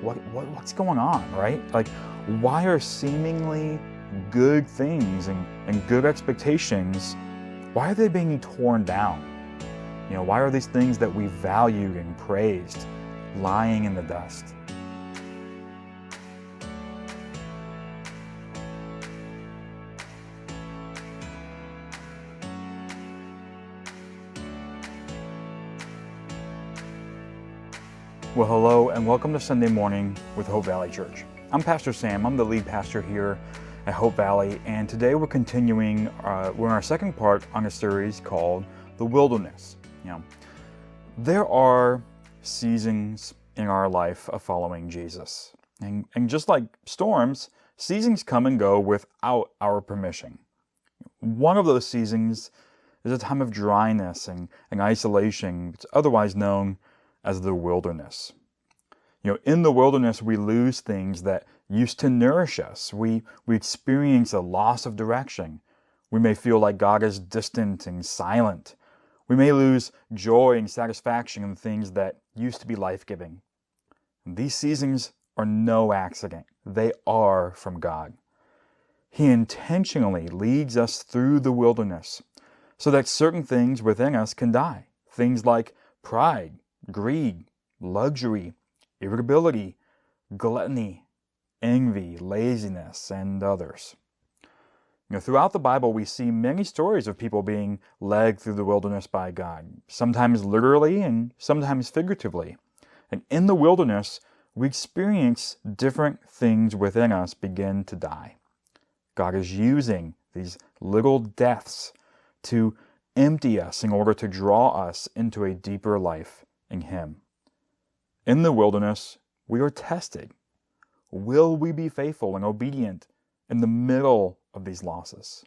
what's going on, right? Like, why are seemingly good things and good expectations, why are they being torn down? Why are these things that we valued and praised lying in the dust? Well, hello and welcome to Sunday Morning with Hope Valley Church. I'm Pastor Sam. I'm the lead pastor here at Hope Valley, and today we're continuing, we're in our second part on a series called The Wilderness. There are seasons in our life of following Jesus. And just like storms, seasons come and go without our permission. One of those seasons is a time of dryness and isolation. It's otherwise known as the wilderness. In the wilderness, we lose things that used to nourish us. We experience a loss of direction. We may feel like God is distant and silent. We may lose joy and satisfaction in things that used to be life-giving. These seasons are no accident. They are from God. He intentionally leads us through the wilderness so that certain things within us can die. Things like pride, greed, luxury, irritability, gluttony, envy, laziness, and others. Throughout the Bible, we see many stories of people being led through the wilderness by God, sometimes literally and sometimes figuratively. And in the wilderness, we experience different things within us begin to die. God is using these little deaths to empty us in order to draw us into a deeper life in Him. In the wilderness, we are tested. Will we be faithful and obedient in the middle of these losses?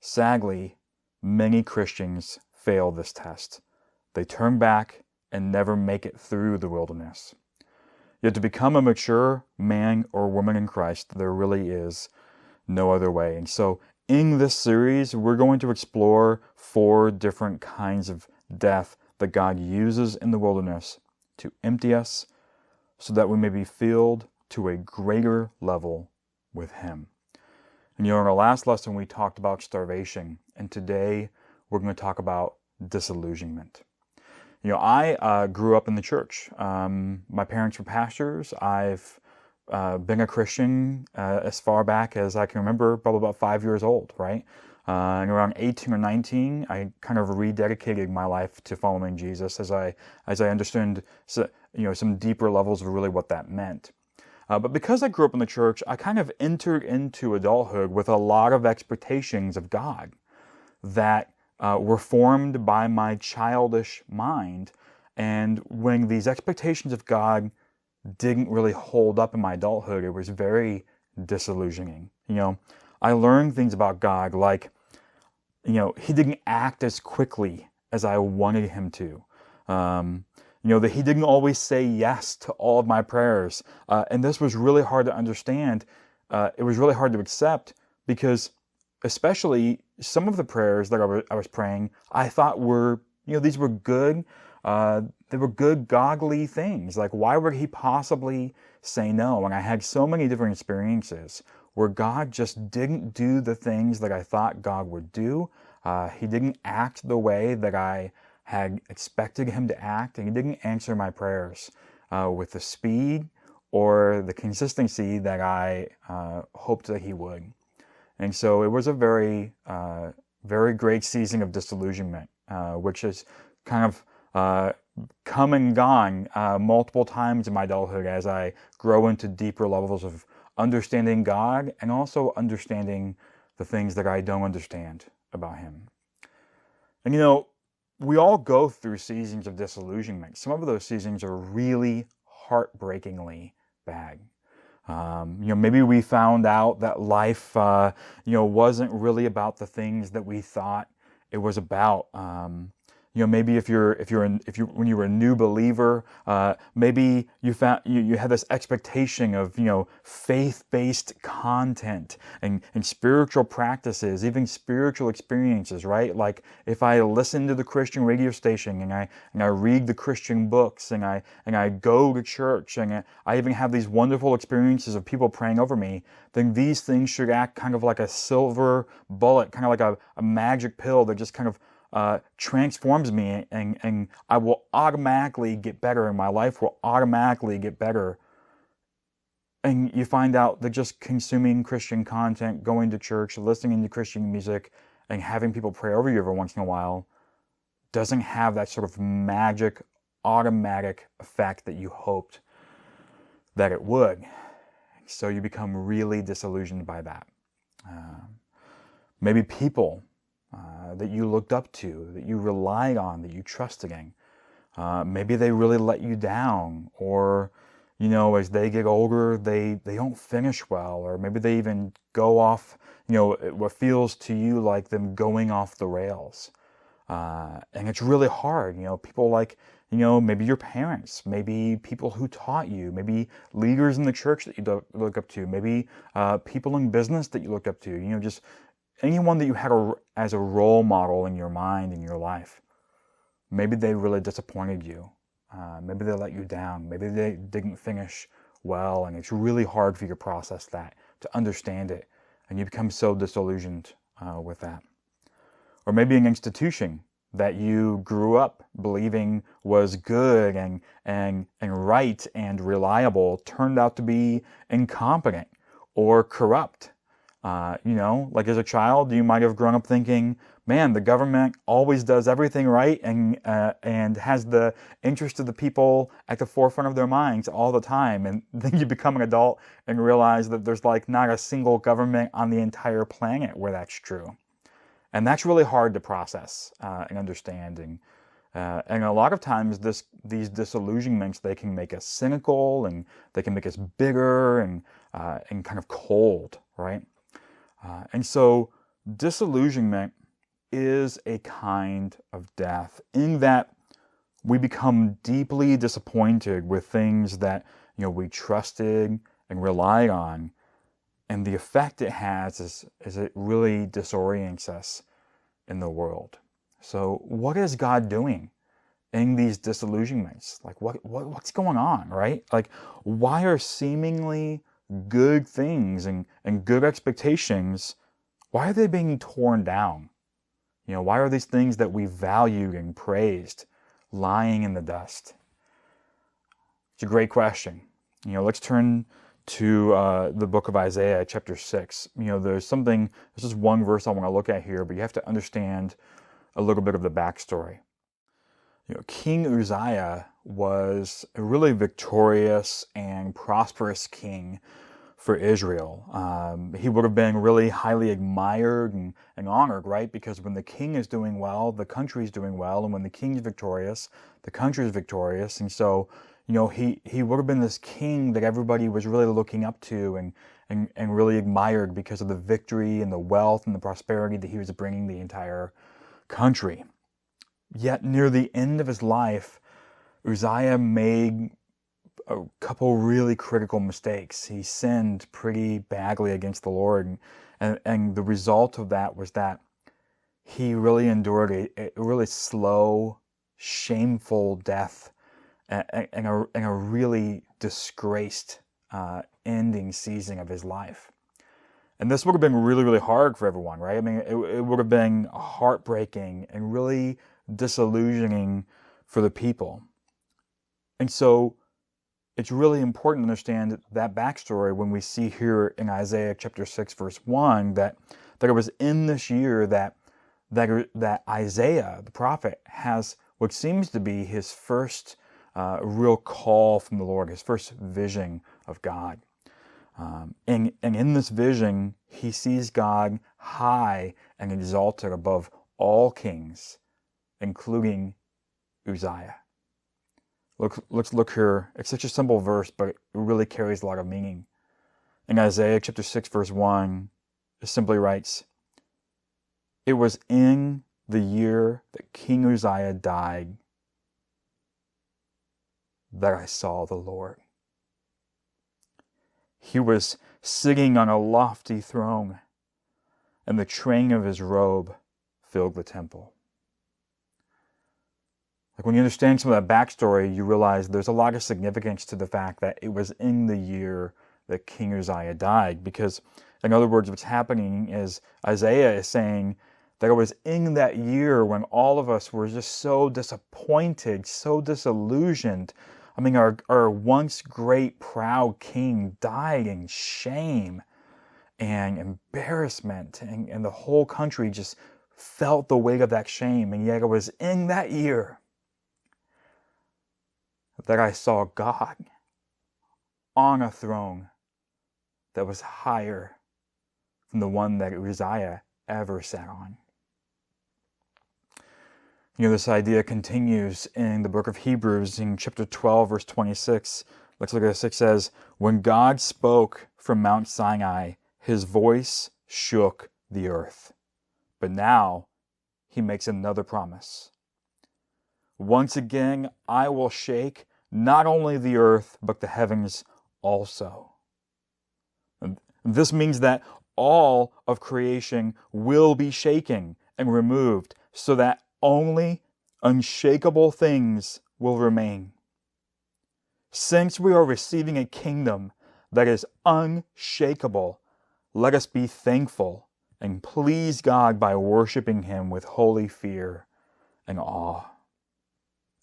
Sadly, many Christians fail this test. They turn back and never make it through the wilderness. Yet to become a mature man or woman in Christ, there really is no other way. And so in this series, we're going to explore 4 different kinds of death that God uses in the wilderness to empty us so that we may be filled to a greater level with Him. And in our last lesson, we talked about starvation, and today we're going to talk about disillusionment. I grew up in the church. My parents were pastors. I've been a Christian as far back as I can remember, probably about 5 years old, right? And around 18 or 19, I kind of rededicated my life to following Jesus as I understood, some deeper levels of really what that meant. But because I grew up in the church, I kind of entered into adulthood with a lot of expectations of God that were formed by my childish mind. And when these expectations of God didn't really hold up in my adulthood, it was very disillusioning. I learned things about God like, He didn't act as quickly as I wanted Him to. That He didn't always say yes to all of my prayers. And this was really hard to understand. It was really hard to accept because especially some of the prayers that I was praying, I thought were, these were good. They were good, godly things. Like, why would He possibly say no? And I had so many different experiences where God just didn't do the things that I thought God would do. He didn't act the way that I had expected Him to act, and He didn't answer my prayers with the speed or the consistency that I hoped that He would. And so it was a very, very great season of disillusionment, which is kind of come and gone multiple times in my adulthood as I grow into deeper levels of understanding God and also understanding the things that I don't understand about Him. And we all go through seasons of disillusionment. Some of those seasons are really heartbreakingly bad. Maybe we found out that life, wasn't really about the things that we thought it was about. Maybe when you were a new believer, maybe you had this expectation of faith-based content and spiritual practices, even spiritual experiences, right? Like if I listen to the Christian radio station and I read the Christian books and I go to church and I even have these wonderful experiences of people praying over me, then these things should act kind of like a silver bullet, kind of like a magic pill that just kind of transforms me, and I will automatically get better, and my life will automatically get better. And you find out that just consuming Christian content, going to church, listening to Christian music, and having people pray over you every once in a while doesn't have that sort of magic, automatic effect that you hoped that it would. So you become really disillusioned by that. Maybe people that you looked up to, that you relied on, that you trusted in. Maybe they really let you down, or as they get older, they don't finish well, or maybe they even go off, what feels to you like them going off the rails. And it's really hard, people like, maybe your parents, maybe people who taught you, maybe leaders in the church that you look up to, maybe people in business that you looked up to, just anyone that you had as a role model in your mind, in your life. Maybe they really disappointed you. Maybe they let you down. Maybe they didn't finish well, and it's really hard for you to process that, to understand it, and you become so disillusioned with that. Or maybe an institution that you grew up believing was good and right and reliable turned out to be incompetent or corrupt. Like as a child, you might have grown up thinking, man, the government always does everything right and has the interest of the people at the forefront of their minds all the time. And then you become an adult and realize that there's like not a single government on the entire planet where that's true. And that's really hard to process and understand. And a lot of times these disillusionments, they can make us cynical, and they can make us bitter and kind of cold, right? And so disillusionment is a kind of death, in that we become deeply disappointed with things that we trusted and relied on, and the effect it has is it really disorients us in the world. So what is God doing in these disillusionments? Like what's going on, right? Like, why are seemingly good things and good expectations, why are they being torn down? Why are these things that we valued and praised lying in the dust? It's a great question. Let's turn to the book of Isaiah, chapter 6. There's just one verse I want to look at here, but you have to understand a little bit of the backstory. King Uzziah was a really victorious and prosperous king for Israel. He would have been really highly admired and honored, right? Because when the king is doing well, the country is doing well, and when the king is victorious, the country is victorious. And so, he would have been this king that everybody was really looking up to and really admired because of the victory and the wealth and the prosperity that he was bringing the entire country. Yet near the end of his life, Uzziah made a couple really critical mistakes. He sinned pretty badly against the Lord, and the result of that was that he really endured a really slow, shameful death and a really disgraced ending season of his life. And this would have been really, really hard for everyone, right? I mean, it would have been heartbreaking and really disillusioning for the people. And so it's really important to understand that backstory when we see here in Isaiah chapter 6, verse 1, that it was in this year that Isaiah, the prophet, has what seems to be his first real call from the Lord, his first vision of God. And in this vision, he sees God high and exalted above all kings, including Uzziah. Let's look here. It's such a simple verse, but it really carries a lot of meaning. In Isaiah chapter 6, verse 1, it simply writes, "It was in the year that King Uzziah died, that I saw the Lord. He was sitting on a lofty throne, and the train of his robe filled the temple. Like when you understand some of that backstory, you realize there's a lot of significance to the fact that it was in the year that King Uzziah died. Because, in other words, what's happening is Isaiah is saying that it was in that year when all of us were just so disappointed, so disillusioned. I mean, our once great, proud king died in shame and embarrassment, and the whole country just felt the weight of that shame. And yet it was in that year that I saw God on a throne that was higher than the one that Uzziah ever sat on. You know, this idea continues in the book of Hebrews in chapter 12, verse 26. Let's look at this. It says, when God spoke from Mount Sinai, his voice shook the earth. But now he makes another promise. Once again, I will shake not only the earth, but the heavens also. And this means that all of creation will be shaken and removed so that only unshakable things will remain. Since we are receiving a kingdom that is unshakable, let us be thankful and please God by worshiping him with holy fear and awe.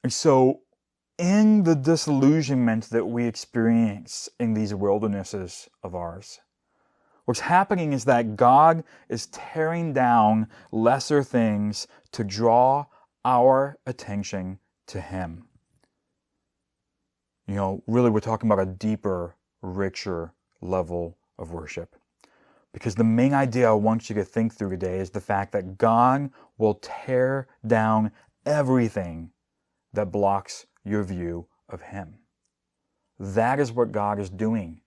And so, in the disillusionment that we experience in these wildernesses of ours, what's happening is that God is tearing down lesser things to draw our attention to him. You know, really we're talking about a deeper, richer level of worship. Because the main idea I want you to think through today is the fact that God will tear down everything that blocks your view of him. That is what God is doing.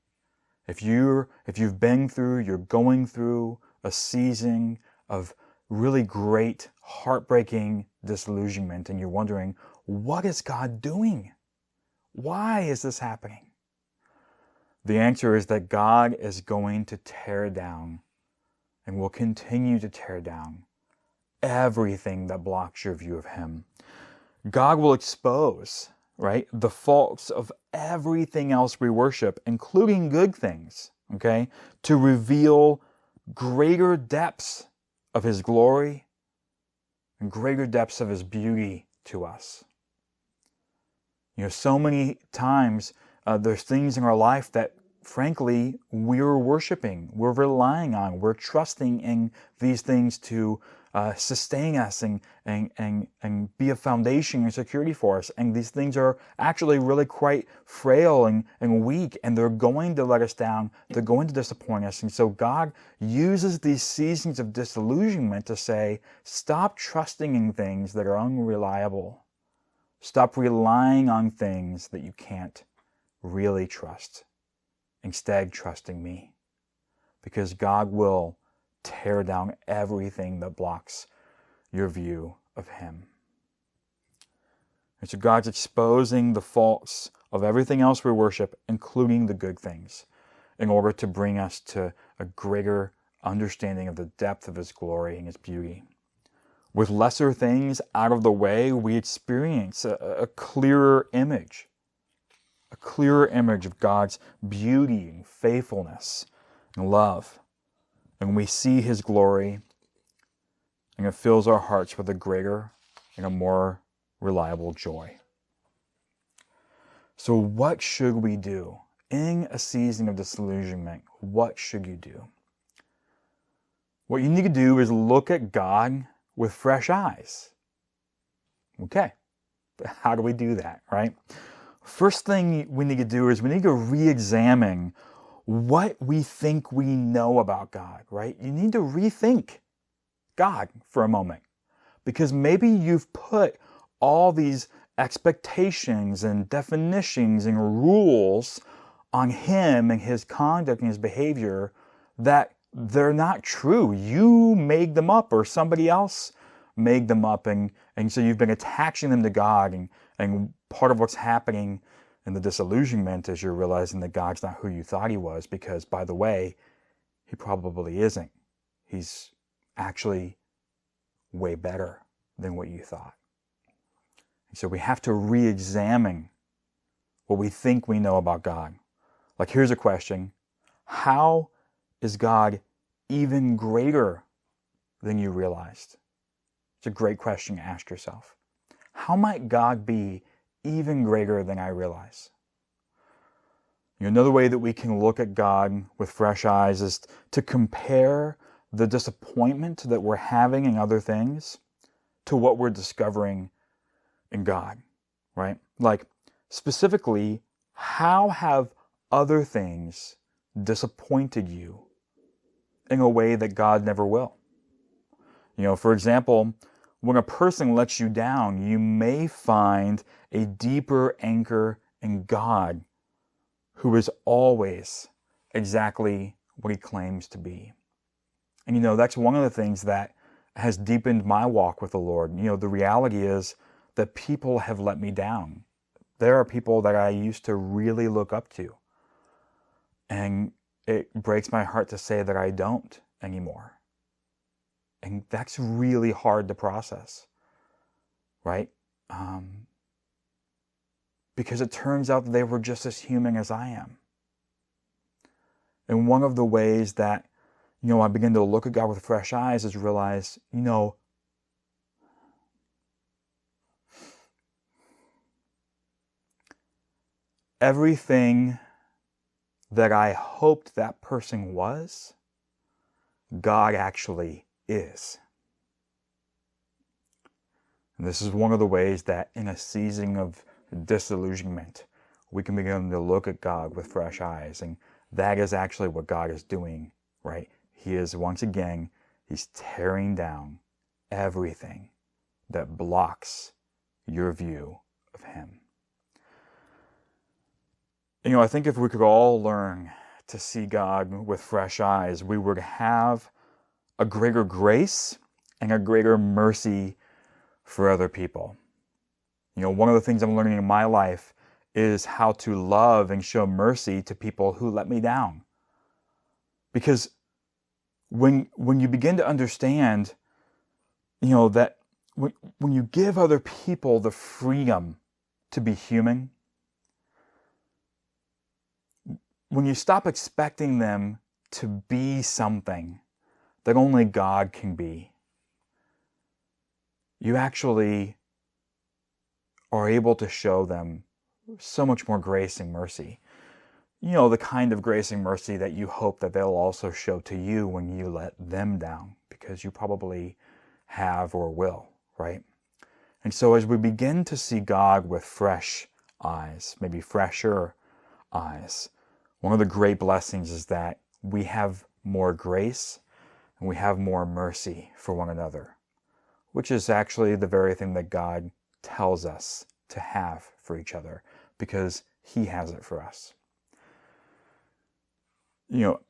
If you've been through, you're going through a season of really great, heartbreaking disillusionment, and you're wondering, what is God doing? Why is this happening? The answer is that God is going to tear down and will continue to tear down everything that blocks your view of him. God will expose, right, the faults of everything else we worship, including good things, okay, to reveal greater depths of his glory and greater depths of his beauty to us. You know, so many times there's things in our life that, frankly, we're worshiping, we're relying on, we're trusting in these things to sustain us and be a foundation and security for us. And these things are actually really quite frail and weak, and they're going to let us down. They're going to disappoint us. And so God uses these seasons of disillusionment to say, stop trusting in things that are unreliable. Stop relying on things that you can't really trust. Instead, trusting me. Because God will tear down everything that blocks your view of him. And so God's exposing the faults of everything else we worship, including the good things, in order to bring us to a greater understanding of the depth of his glory and his beauty. With lesser things out of the way, we experience a clearer image. A clearer image of God's beauty and faithfulness and love. And we see his glory, and it fills our hearts with a greater and a more reliable joy. So what should we do? In a season of disillusionment, what should you do? What you need to do is look at God with fresh eyes. Okay, but how do we do that, right? First thing we need to do is we need to re-examine what we think we know about God, right? You need to rethink God for a moment. Because maybe you've put all these expectations and definitions and rules on him and his conduct and his behavior that they're not true. You made them up, or somebody else made them up, and so you've been attaching them to God, and part of what's happening in the disillusionment is you're realizing that God's not who you thought he was, because, by the way, he probably isn't. He's actually way better than what you thought. And so we have to re-examine what we think we know about God. Like, here's a question. How is God even greater than you realized? It's a great question to ask yourself. How might God be even greater than I realize? Another way that we can look at God with fresh eyes is to compare the disappointment that we're having in other things to what we're discovering in God, right? Like, specifically, how have other things disappointed you in a way that God never will? For example, when a person lets you down, you may find a deeper anchor in God, who is always exactly what he claims to be. And that's one of the things that has deepened my walk with the Lord. The reality is that people have let me down. There are people that I used to really look up to. And it breaks my heart to say that I don't anymore. And that's really hard to process, right? Because it turns out that they were just as human as I am. And one of the ways that, I begin to look at God with fresh eyes is realize, everything that I hoped that person was, God actually is. And this is one of the ways that in a season of disillusionment, we can begin to look at God with fresh eyes. And that is actually what God is doing, right? He is, once again, he's tearing down everything that blocks your view of him. I think if we could all learn to see God with fresh eyes, we would have a greater grace and a greater mercy for other people. One of the things I'm learning in my life is how to love and show mercy to people who let me down. Because when you begin to understand, that when you give other people the freedom to be human, when you stop expecting them to be something that only God can be, you actually are able to show them so much more grace and mercy. The kind of grace and mercy that you hope that they'll also show to you when you let them down, because you probably have or will, right? And so as we begin to see God with fresh eyes, maybe fresher eyes, one of the great blessings is that we have more grace and we have more mercy for one another, which is actually the very thing that God tells us to have for each other, because he has it for us.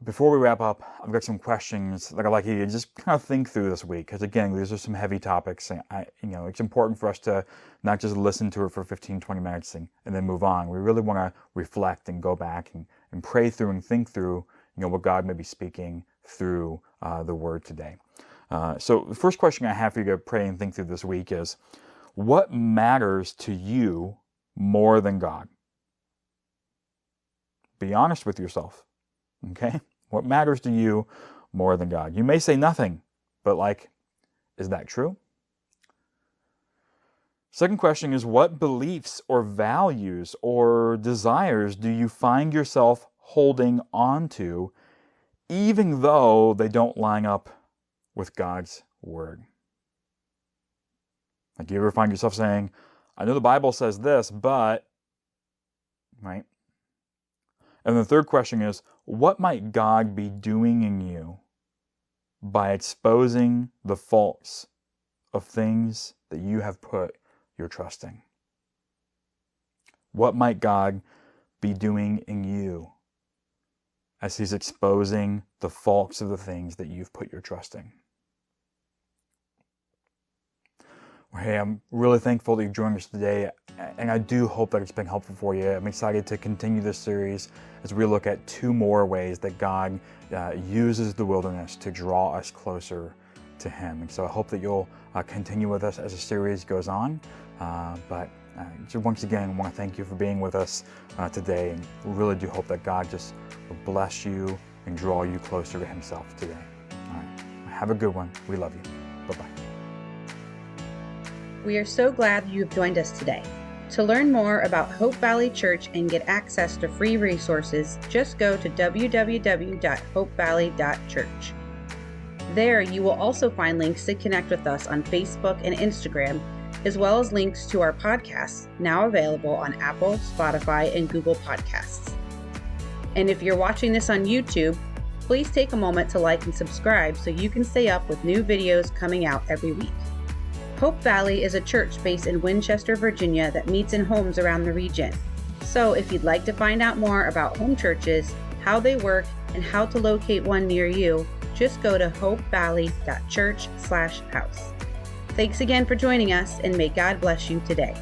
Before we wrap up, I've got some questions that I'd like you to just kind of think through this week, because again, these are some heavy topics, and it's important for us to not just listen to it for 15, 20 minutes and then move on. We really want to reflect and go back and pray through and think through, what God may be speaking through the Word today. So the first question I have for you to pray and think through this week is, what matters to you more than God? Be honest with yourself. Okay? What matters to you more than God? You may say nothing, but is that true? Second question is, what beliefs or values or desires do you find yourself holding on to, even though they don't line up with God's Word? You ever find yourself saying, I know the Bible says this, but, right? And the third question is, what might God be doing in you by exposing the faults of things that you have put your trust in? What might God be doing in you as he's exposing the faults of the things that you've put your trust in? Hey, I'm really thankful that you joined us today, and I do hope that it's been helpful for you. I'm excited to continue this series as we look at 2 more ways that God uses the wilderness to draw us closer to Him. And so I hope that you'll continue with us as the series goes on. So once again, I want to thank you for being with us today, and we really do hope that God just will bless you and draw you closer to Himself today. All right, have a good one. We love you. Bye-bye. We are so glad you have joined us today. To learn more about Hope Valley Church and get access to free resources, just go to www.hopevalley.church. There, you will also find links to connect with us on Facebook and Instagram, as well as links to our podcasts, now available on Apple, Spotify, and Google Podcasts. And if you're watching this on YouTube, please take a moment to like and subscribe so you can stay up with new videos coming out every week. Hope Valley is a church based in Winchester, Virginia that meets in homes around the region. So if you'd like to find out more about home churches, how they work, and how to locate one near you, just go to hopevalley.church/house. Thanks again for joining us, and may God bless you today.